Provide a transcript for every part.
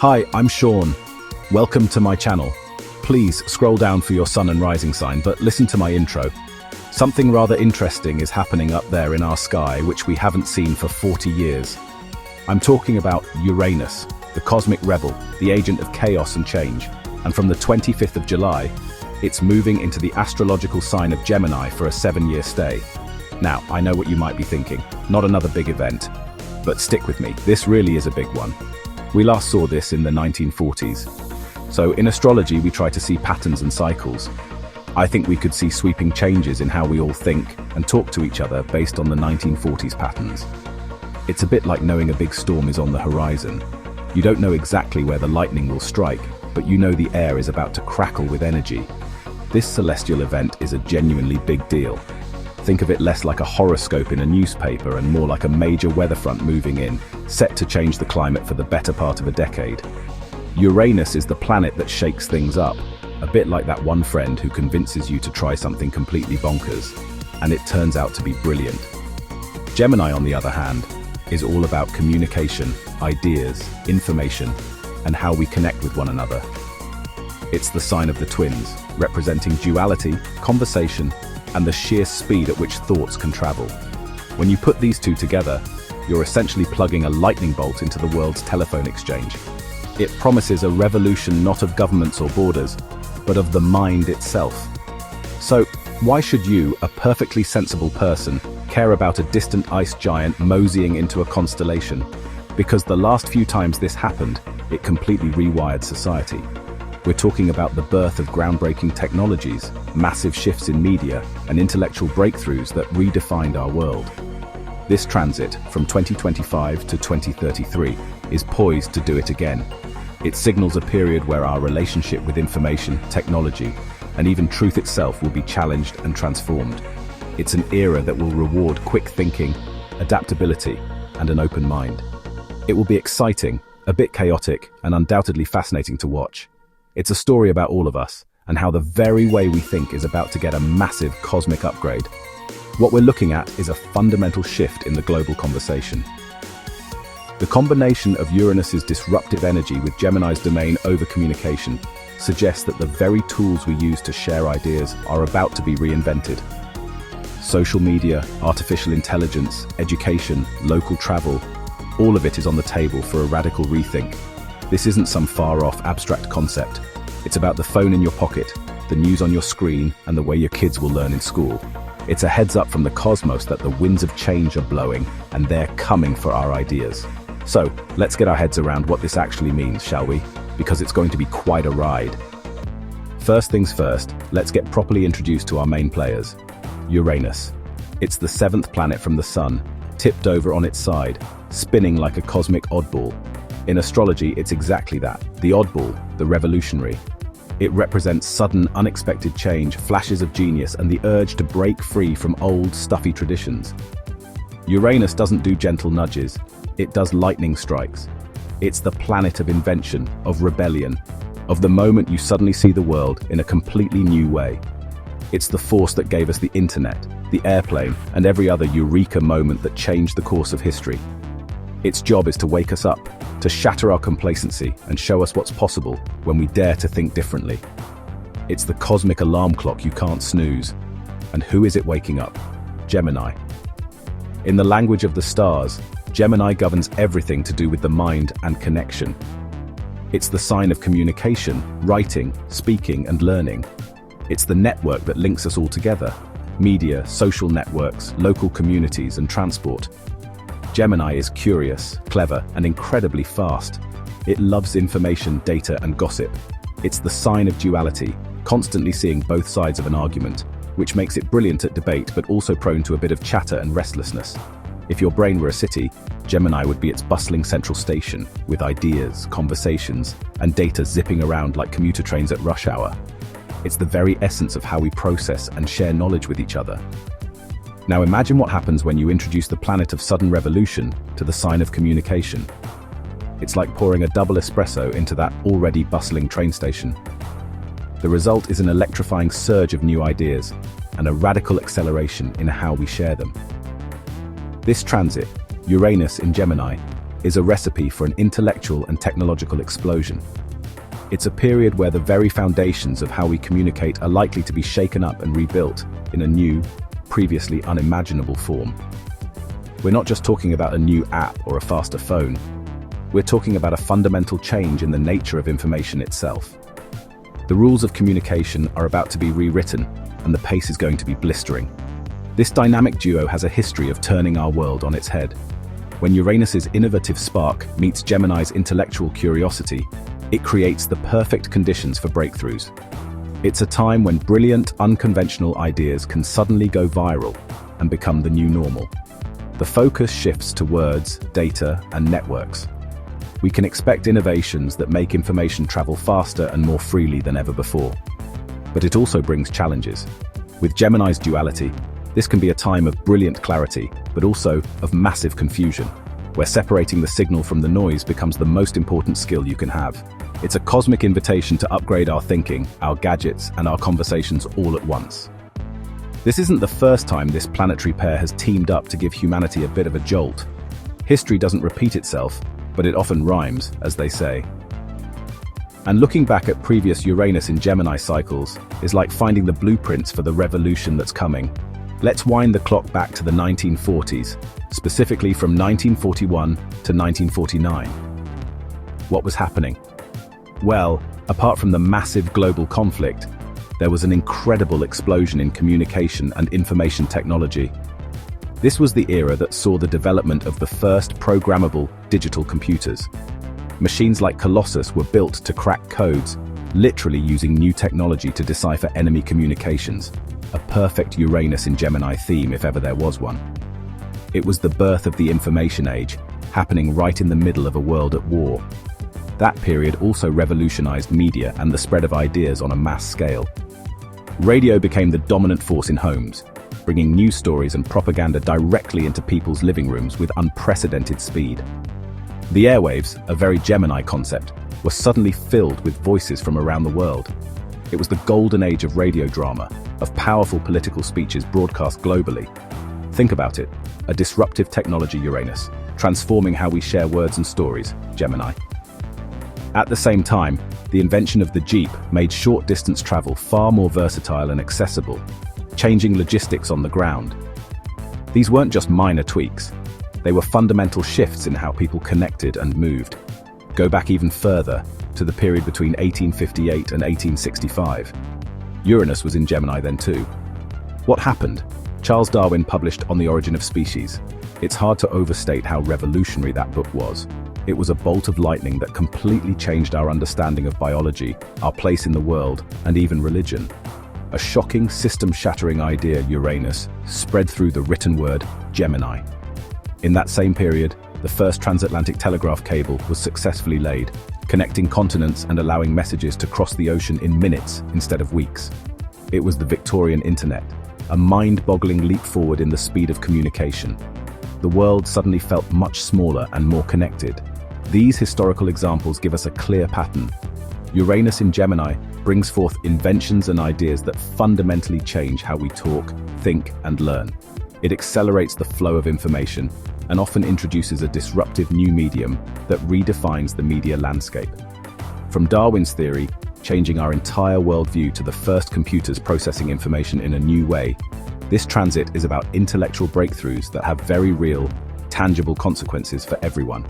Hi, I'm Sean. Welcome to my channel. Please scroll down for your sun and rising sign, but listen to my intro. Something rather interesting is happening up there in our sky, which we haven't seen for 40 years. I'm talking about Uranus, the cosmic rebel, the agent of chaos and change. And from the 25th of July, it's moving into the astrological sign of Gemini for a 7-year stay. Now, I know what you might be thinking. Not another big event. But stick with me, this really is a big one. We last saw this in the 1940s. So in astrology, we try to see patterns and cycles. I think we could see sweeping changes in how we all think and talk to each other based on the 1940s patterns. It's a bit like knowing a big storm is on the horizon. You don't know exactly where the lightning will strike, but you know the air is about to crackle with energy. This celestial event is a genuinely big deal. Think of it less like a horoscope in a newspaper and more like a major weather front moving in, set to change the climate for the better part of a decade. Uranus is the planet that shakes things up, a bit like that one friend who convinces you to try something completely bonkers, and it turns out to be brilliant. Gemini, on the other hand, is all about communication, ideas, information, and how we connect with one another. It's the sign of the twins, representing duality, conversation, and the sheer speed at which thoughts can travel. When you put these two together, you're essentially plugging a lightning bolt into the world's telephone exchange. It promises a revolution not of governments or borders, but of the mind itself. So, why should you, a perfectly sensible person, care about a distant ice giant moseying into a constellation? Because the last few times this happened, it completely rewired society. We're talking about the birth of groundbreaking technologies, massive shifts in media, and intellectual breakthroughs that redefined our world. This transit, from 2025 to 2033, is poised to do it again. It signals a period where our relationship with information, technology, and even truth itself will be challenged and transformed. It's an era that will reward quick thinking, adaptability, and an open mind. It will be exciting, a bit chaotic, and undoubtedly fascinating to watch. It's a story about all of us, and how the very way we think is about to get a massive cosmic upgrade. What we're looking at is a fundamental shift in the global conversation. The combination of Uranus's disruptive energy with Gemini's domain over communication suggests that the very tools we use to share ideas are about to be reinvented. Social media, artificial intelligence, education, local travel, all of it is on the table for a radical rethink. This isn't some far-off abstract concept. It's about the phone in your pocket, the news on your screen, and the way your kids will learn in school. It's a heads up from the cosmos that the winds of change are blowing, and they're coming for our ideas. So, let's get our heads around what this actually means, shall we? Because it's going to be quite a ride. First things first, let's get properly introduced to our main players. Uranus. It's the 7th planet from the Sun, tipped over on its side, spinning like a cosmic oddball. In astrology, it's exactly that, the oddball, the revolutionary. It represents sudden, unexpected change, flashes of genius, and the urge to break free from old, stuffy traditions. Uranus doesn't do gentle nudges, it does lightning strikes. It's the planet of invention, of rebellion, of the moment you suddenly see the world in a completely new way. It's the force that gave us the internet, the airplane, and every other eureka moment that changed the course of history. Its job is to wake us up, to shatter our complacency and show us what's possible when we dare to think differently. It's the cosmic alarm clock you can't snooze. And who is it waking up? Gemini. In the language of the stars, Gemini governs everything to do with the mind and connection. It's the sign of communication, writing, speaking, and learning. It's the network that links us all together. Media, social networks, local communities, and transport. Gemini is curious, clever, and incredibly fast. It loves information, data, and gossip. It's the sign of duality, constantly seeing both sides of an argument, which makes it brilliant at debate but also prone to a bit of chatter and restlessness. If your brain were a city, Gemini would be its bustling central station, with ideas, conversations, and data zipping around like commuter trains at rush hour. It's the very essence of how we process and share knowledge with each other. Now imagine what happens when you introduce the planet of sudden revolution to the sign of communication. It's like pouring a double espresso into that already bustling train station. The result is an electrifying surge of new ideas and a radical acceleration in how we share them. This transit, Uranus in Gemini, is a recipe for an intellectual and technological explosion. It's a period where the very foundations of how we communicate are likely to be shaken up and rebuilt in a new, previously unimaginable form. We're not just talking about a new app or a faster phone. We're talking about a fundamental change in the nature of information itself. The rules of communication are about to be rewritten, and the pace is going to be blistering. This dynamic duo has a history of turning our world on its head. When Uranus's innovative spark meets Gemini's intellectual curiosity, it creates the perfect conditions for breakthroughs. It's a time when brilliant, unconventional ideas can suddenly go viral and become the new normal. The focus shifts to words, data, and networks. We can expect innovations that make information travel faster and more freely than ever before. But it also brings challenges. With Gemini's duality, this can be a time of brilliant clarity, but also of massive confusion, where separating the signal from the noise becomes the most important skill you can have. It's a cosmic invitation to upgrade our thinking, our gadgets, and our conversations all at once. This isn't the first time this planetary pair has teamed up to give humanity a bit of a jolt. History doesn't repeat itself, but it often rhymes, as they say. And looking back at previous Uranus in Gemini cycles is like finding the blueprints for the revolution that's coming. Let's wind the clock back to the 1940s, specifically from 1941 to 1949. What was happening? Well, apart from the massive global conflict, there was an incredible explosion in communication and information technology. This was the era that saw the development of the first programmable digital computers. Machines like Colossus were built to crack codes, literally using new technology to decipher enemy communications. A perfect Uranus in Gemini theme if ever there was one. It was the birth of the information age, happening right in the middle of a world at war. That period also revolutionized media and the spread of ideas on a mass scale. Radio became the dominant force in homes, bringing news stories and propaganda directly into people's living rooms with unprecedented speed. The airwaves, a very Gemini concept, were suddenly filled with voices from around the world. It was the golden age of radio drama, of powerful political speeches broadcast globally. Think about it, a disruptive technology Uranus, transforming how we share words and stories, Gemini. At the same time, the invention of the Jeep made short-distance travel far more versatile and accessible, changing logistics on the ground. These weren't just minor tweaks. They were fundamental shifts in how people connected and moved. Go back even further, to the period between 1858 and 1865. Uranus was in Gemini then too. What happened? Charles Darwin published On the Origin of Species. It's hard to overstate how revolutionary that book was. It was a bolt of lightning that completely changed our understanding of biology, our place in the world, and even religion. A shocking, system-shattering idea, Uranus, spread through the written word, Gemini. In that same period, the first transatlantic telegraph cable was successfully laid, connecting continents and allowing messages to cross the ocean in minutes instead of weeks. It was the Victorian internet, a mind-boggling leap forward in the speed of communication. The world suddenly felt much smaller and more connected. These historical examples give us a clear pattern. Uranus in Gemini brings forth inventions and ideas that fundamentally change how we talk, think, and learn. It accelerates the flow of information and often introduces a disruptive new medium that redefines the media landscape. From Darwin's theory, changing our entire worldview, to the first computers processing information in a new way, this transit is about intellectual breakthroughs that have very real, tangible consequences for everyone.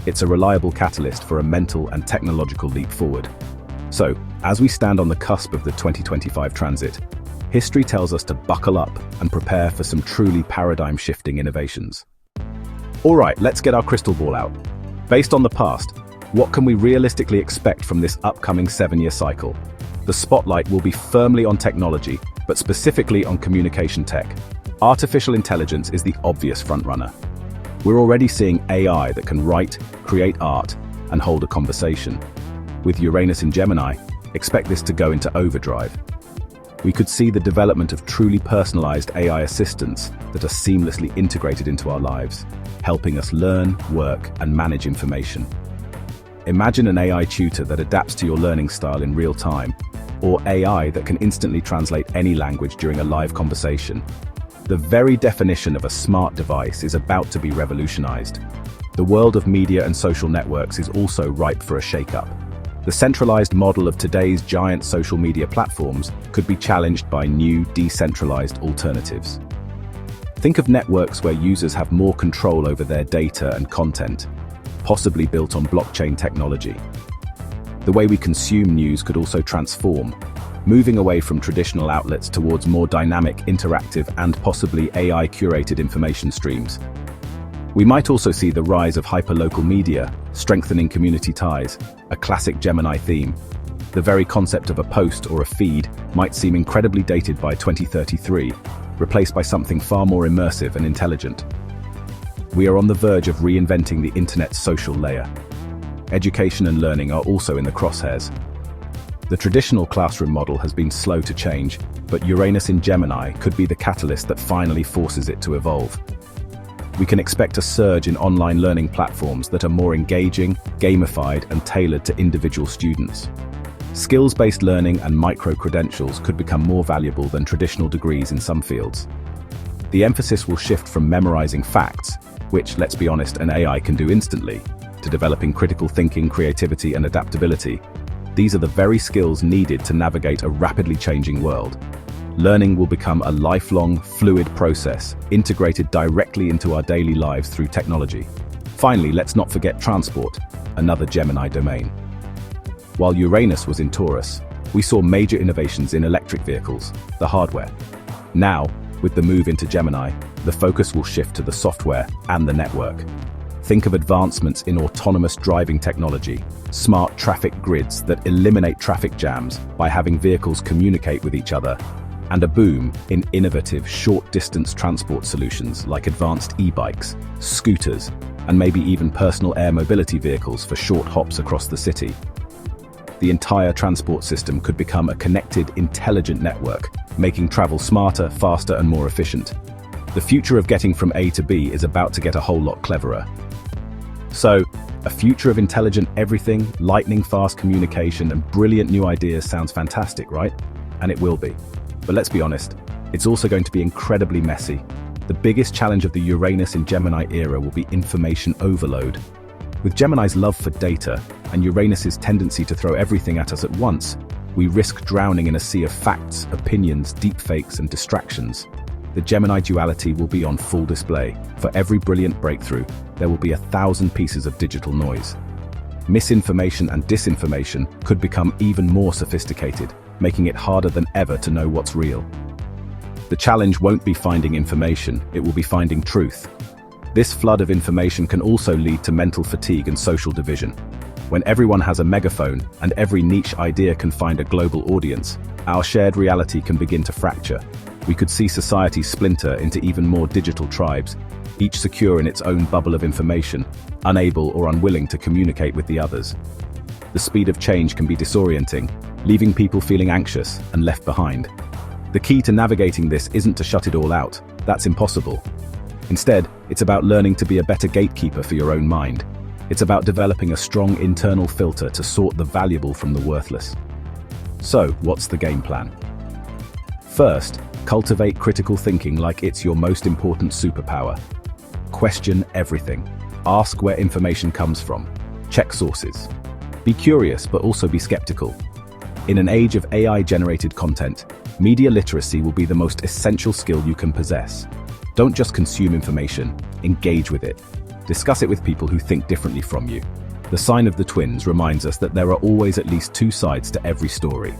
It's a reliable catalyst for a mental and technological leap forward. So, as we stand on the cusp of the 2025 transit, history tells us to buckle up and prepare for some truly paradigm-shifting innovations. All right, let's get our crystal ball out. Based on the past, what can we realistically expect from this upcoming 7-year cycle? The spotlight will be firmly on technology, but specifically on communication tech. Artificial intelligence is the obvious frontrunner. We're already seeing AI that can write, create art, and hold a conversation. With Uranus in Gemini, expect this to go into overdrive. We could see the development of truly personalized AI assistants that are seamlessly integrated into our lives, helping us learn, work, and manage information. Imagine an AI tutor that adapts to your learning style in real time, or AI that can instantly translate any language during a live conversation. The very definition of a smart device is about to be revolutionized. The world of media and social networks is also ripe for a shake-up. The centralized model of today's giant social media platforms could be challenged by new, decentralized alternatives. Think of networks where users have more control over their data and content, possibly built on blockchain technology. The way we consume news could also transform, moving away from traditional outlets towards more dynamic, interactive, and possibly AI-curated information streams. We might also see the rise of hyperlocal media, strengthening community ties, a classic Gemini theme. The very concept of a post or a feed might seem incredibly dated by 2033, replaced by something far more immersive and intelligent. We are on the verge of reinventing the internet's social layer. Education and learning are also in the crosshairs. The traditional classroom model has been slow to change, but Uranus in Gemini could be the catalyst that finally forces it to evolve. We can expect a surge in online learning platforms that are more engaging, gamified, and tailored to individual students. Skills-based learning and micro-credentials could become more valuable than traditional degrees in some fields. The emphasis will shift from memorizing facts, which, let's be honest, an AI can do instantly, to developing critical thinking, creativity, and adaptability. These are the very skills needed to navigate a rapidly changing world. Learning will become a lifelong, fluid process, integrated directly into our daily lives through technology. Finally, let's not forget transport, another Gemini domain. While Uranus was in Taurus, we saw major innovations in electric vehicles, the hardware. Now, with the move into Gemini, the focus will shift to the software and the network. Think of advancements in autonomous driving technology, smart traffic grids that eliminate traffic jams by having vehicles communicate with each other, and a boom in innovative short-distance transport solutions like advanced e-bikes, scooters, and maybe even personal air mobility vehicles for short hops across the city. The entire transport system could become a connected, intelligent network, making travel smarter, faster, and more efficient. The future of getting from A to B is about to get a whole lot cleverer. So, a future of intelligent everything, lightning-fast communication, and brilliant new ideas sounds fantastic, right? And it will be. But let's be honest, it's also going to be incredibly messy. The biggest challenge of the Uranus in Gemini era will be information overload. With Gemini's love for data and Uranus's tendency to throw everything at us at once, we risk drowning in a sea of facts, opinions, deepfakes, and distractions. The Gemini duality will be on full display. For every brilliant breakthrough, there will be 1,000 pieces of digital noise. Misinformation and disinformation could become even more sophisticated, making it harder than ever to know what's real. The challenge won't be finding information, it will be finding truth. This flood of information can also lead to mental fatigue and social division. When everyone has a megaphone and every niche idea can find a global audience, our shared reality can begin to fracture. We could see society splinter into even more digital tribes, each secure in its own bubble of information, unable or unwilling to communicate with the others. The speed of change can be disorienting, leaving people feeling anxious and left behind. The key to navigating this isn't to shut it all out. That's impossible. Instead, it's about learning to be a better gatekeeper for your own mind. It's about developing a strong internal filter to sort the valuable from the worthless. So, what's the game plan? First, cultivate critical thinking like it's your most important superpower. Question everything. Ask where information comes from. Check sources. Be curious, but also be skeptical. In an age of AI-generated content, media literacy will be the most essential skill you can possess. Don't just consume information, engage with it. Discuss it with people who think differently from you. The sign of the twins reminds us that there are always at least two sides to every story.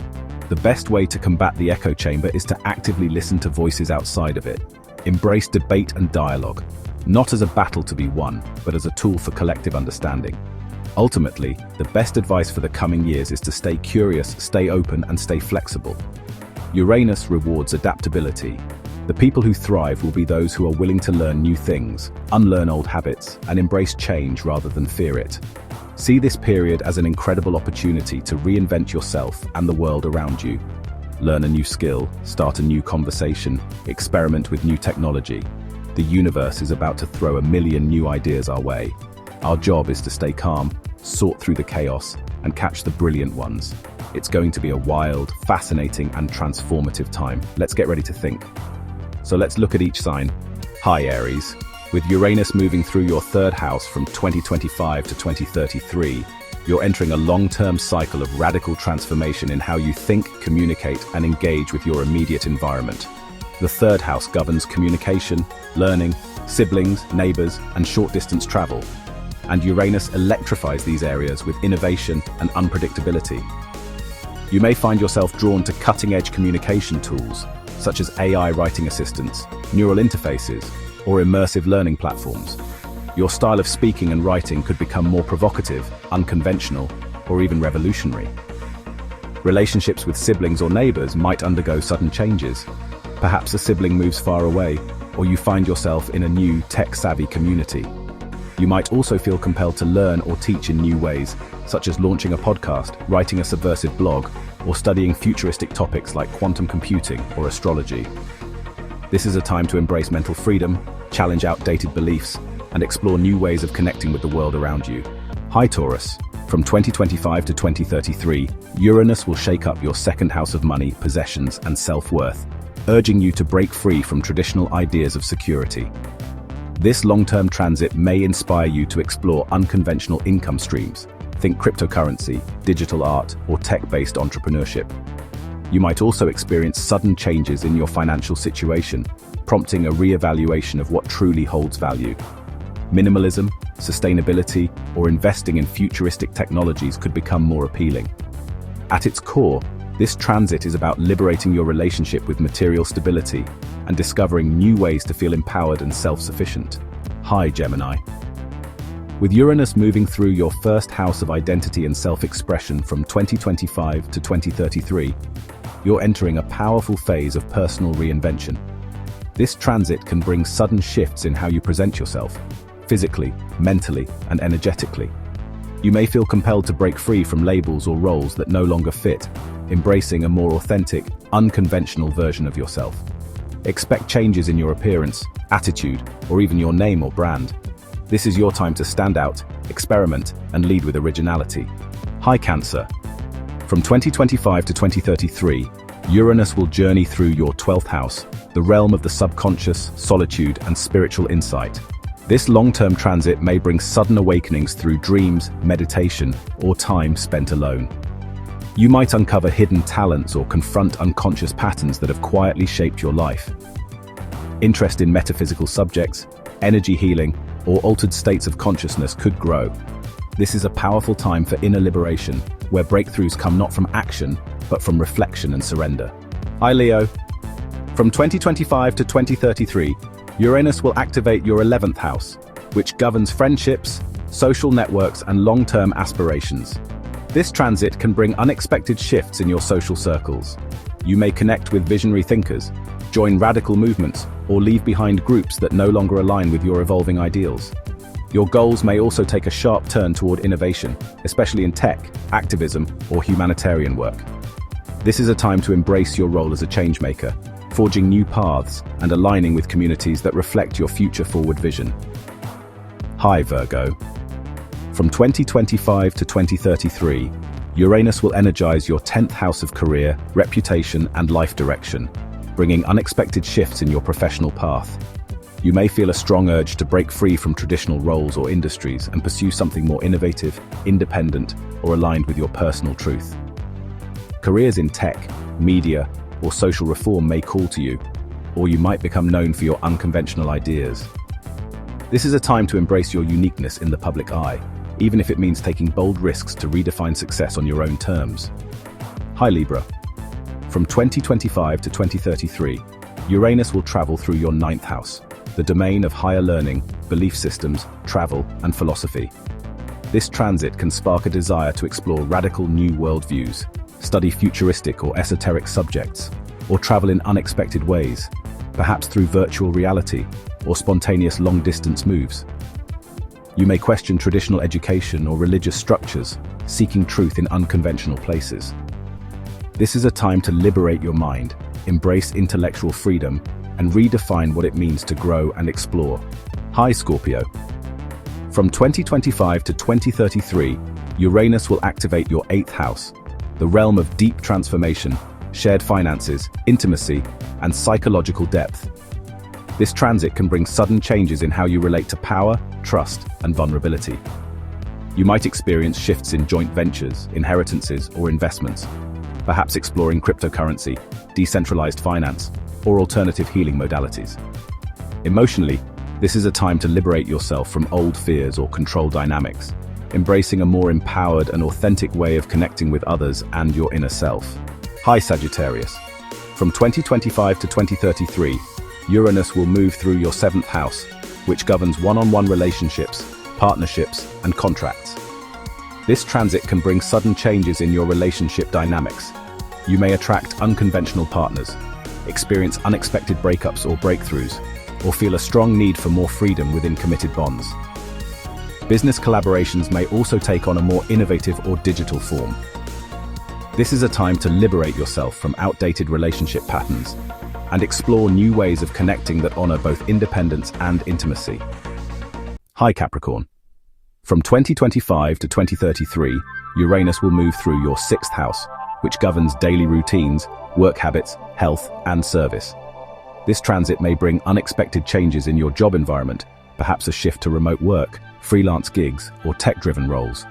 The best way to combat the echo chamber is to actively listen to voices outside of it. Embrace debate and dialogue, not as a battle to be won, but as a tool for collective understanding. Ultimately, the best advice for the coming years is to stay curious, stay open, and stay flexible. Uranus rewards adaptability. The people who thrive will be those who are willing to learn new things, unlearn old habits, and embrace change rather than fear it. See this period as an incredible opportunity to reinvent yourself and the world around you. Learn a new skill, start a new conversation, experiment with new technology. The universe is about to throw a million new ideas our way. Our job is to stay calm, sort through the chaos, and catch the brilliant ones. It's going to be a wild, fascinating, and transformative time. Let's get ready to think. So let's look at each sign. Hi Aries. With Uranus moving through your third house from 2025 to 2033, you're entering a long-term cycle of radical transformation in how you think, communicate, and engage with your immediate environment. The third house governs communication, learning, siblings, neighbors, and short-distance travel. And Uranus electrifies these areas with innovation and unpredictability. You may find yourself drawn to cutting-edge communication tools, such as AI writing assistants, neural interfaces, or immersive learning platforms. Your style of speaking and writing could become more provocative, unconventional, or even revolutionary. Relationships with siblings or neighbors might undergo sudden changes. Perhaps a sibling moves far away, or you find yourself in a new, tech-savvy community. You might also feel compelled to learn or teach in new ways, such as launching a podcast, writing a subversive blog, or studying futuristic topics like quantum computing or astrology. This is a time to embrace mental freedom, challenge outdated beliefs, and explore new ways of connecting with the world around you. Hi Taurus. From 2025 to 2033, Uranus will shake up your second house of money, possessions, and self-worth, urging you to break free from traditional ideas of security. This long-term transit may inspire you to explore unconventional income streams. Think cryptocurrency, digital art, or tech-based entrepreneurship. You might also experience sudden changes in your financial situation, prompting a re-evaluation of what truly holds value. Minimalism, sustainability, or investing in futuristic technologies could become more appealing. At its core, this transit is about liberating your relationship with material stability and discovering new ways to feel empowered and self-sufficient. Hi, Gemini. With Uranus moving through your first house of identity and self-expression from 2025 to 2033, you're entering a powerful phase of personal reinvention. This transit can bring sudden shifts in how you present yourself, physically, mentally, and energetically. You may feel compelled to break free from labels or roles that no longer fit, embracing a more authentic, unconventional version of yourself. Expect changes in your appearance, attitude, or even your name or brand. This is your time to stand out, experiment, and lead with originality. Hi Cancer. From 2025 to 2033, Uranus will journey through your 12th house, the realm of the subconscious, solitude, and spiritual insight. This long-term transit may bring sudden awakenings through dreams, meditation, or time spent alone. You might uncover hidden talents or confront unconscious patterns that have quietly shaped your life. Interest in metaphysical subjects, energy healing, or altered states of consciousness could grow. This is a powerful time for inner liberation, where breakthroughs come not from action, but from reflection and surrender. Hi Leo. From 2025 to 2033, Uranus will activate your 11th house, which governs friendships, social networks, and long-term aspirations. This transit can bring unexpected shifts in your social circles. You may connect with visionary thinkers, join radical movements, or leave behind groups that no longer align with your evolving ideals. Your goals may also take a sharp turn toward innovation, especially in tech, activism, or humanitarian work. This is a time to embrace your role as a changemaker, forging new paths and aligning with communities that reflect your future-forward vision. Hi Virgo. From 2025 to 2033, Uranus will energize your 10th house of career, reputation, and life direction, bringing unexpected shifts in your professional path. You may feel a strong urge to break free from traditional roles or industries and pursue something more innovative, independent, or aligned with your personal truth. Careers in tech, media, or social reform may call to you, or you might become known for your unconventional ideas. This is a time to embrace your uniqueness in the public eye, even if it means taking bold risks to redefine success on your own terms. Hi Libra. From 2025 to 2033, Uranus will travel through your 9th house, the domain of higher learning, belief systems, travel, and philosophy. This transit can spark a desire to explore radical new worldviews, study futuristic or esoteric subjects, or travel in unexpected ways, perhaps through virtual reality or spontaneous long-distance moves. You may question traditional education or religious structures, seeking truth in unconventional places. This is a time to liberate your mind, embrace intellectual freedom, and redefine what it means to grow and explore. Hi Scorpio. From 2025 to 2033, Uranus will activate your 8th house, the realm of deep transformation, shared finances, intimacy, and psychological depth. This transit can bring sudden changes in how you relate to power, trust, and vulnerability. You might experience shifts in joint ventures, inheritances, or investments, perhaps exploring cryptocurrency, decentralized finance, or alternative healing modalities. Emotionally, this is a time to liberate yourself from old fears or control dynamics, embracing a more empowered and authentic way of connecting with others and your inner self. Hi Sagittarius. From 2025 to 2033, Uranus will move through your 7th house, which governs one-on-one relationships, partnerships, and contracts. This transit can bring sudden changes in your relationship dynamics. You may attract unconventional partners, experience unexpected breakups or breakthroughs, or feel a strong need for more freedom within committed bonds. Business collaborations may also take on a more innovative or digital form. This is a time to liberate yourself from outdated relationship patterns and explore new ways of connecting that honor both independence and intimacy. Hi Capricorn. From 2025 to 2033, Uranus will move through your 6th house, which governs daily routines, work habits, health, and service. This transit may bring unexpected changes in your job environment, perhaps a shift to remote work, freelance gigs, or tech-driven roles.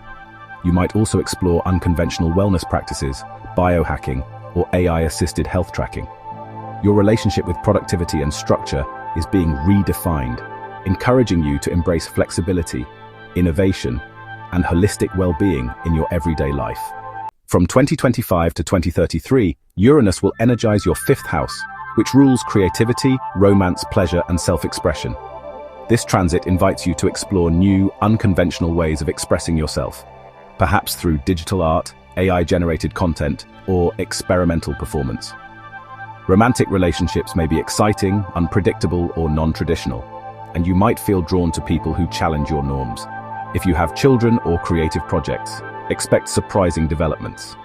You might also explore unconventional wellness practices, biohacking, or AI-assisted health tracking. Your relationship with productivity and structure is being redefined, encouraging you to embrace flexibility, innovation, and holistic well-being in your everyday life. From 2025 to 2033, Uranus will energize your 5th house, which rules creativity, romance, pleasure, and self-expression. This transit invites you to explore new, unconventional ways of expressing yourself, perhaps through digital art, AI-generated content, or experimental performance. Romantic relationships may be exciting, unpredictable, or non-traditional, and you might feel drawn to people who challenge your norms. If you have children or creative projects, expect surprising developments.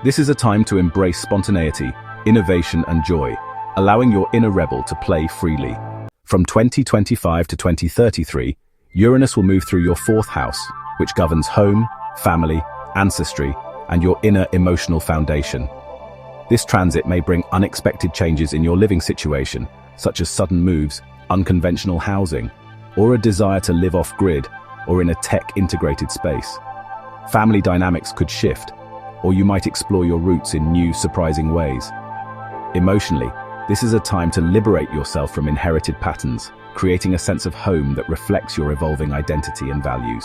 This is a time to embrace spontaneity, innovation, and joy, allowing your inner rebel to play freely. From 2025 to 2033, Uranus will move through your 4th house, which governs home, family, ancestry, and your inner emotional foundation. This transit may bring unexpected changes in your living situation, such as sudden moves, unconventional housing, or a desire to live off-grid or in a tech-integrated space. Family dynamics could shift, or you might explore your roots in new, surprising ways. Emotionally, this is a time to liberate yourself from inherited patterns, creating a sense of home that reflects your evolving identity and values.